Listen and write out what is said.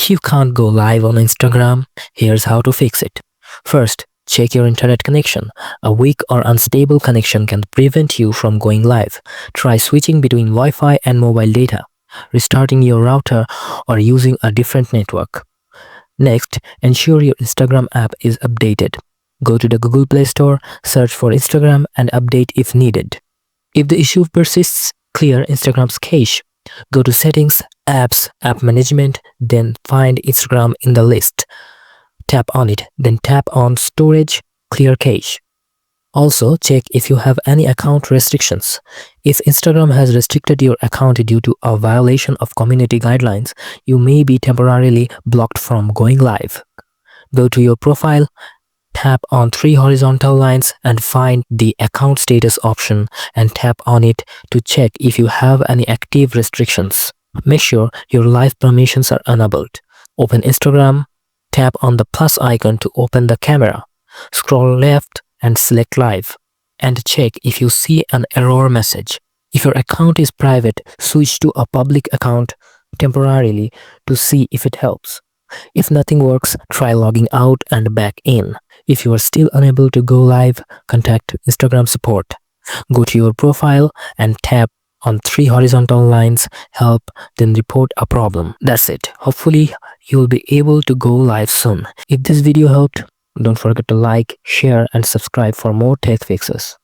If you can't go live on Instagram, here's how to fix it. First, check your internet connection. A weak or unstable connection can prevent you from going live. Try switching between Wi-Fi and mobile data, restarting your router, or using a different network. Next, ensure your Instagram app is updated. Go to the Google Play Store, search for Instagram, and update if needed. If the issue persists, clear Instagram's cache. Go to Settings, Apps, App Management, then find Instagram in the list. Tap on it, then tap on Storage, Clear Cache. Also, check if you have any account restrictions. If Instagram has restricted your account due to a violation of community guidelines, you may be temporarily blocked from going live. Go to your profile, tap on 3 horizontal lines and find the account status option and tap on it to check if you have any active restrictions. Make sure your live permissions are enabled. Open Instagram, tap on the plus icon to open the camera. Scroll left and select live and check if you see an error message. If your account is private, switch to a public account temporarily to see if it helps. If nothing works, try logging out and back in. If you are still unable to go live, contact Instagram support. Go to your profile and tap on 3 horizontal lines, help, then report a problem. That's it. Hopefully, you'll be able to go live soon. If this video helped, don't forget to like, share, and subscribe for more tech fixes.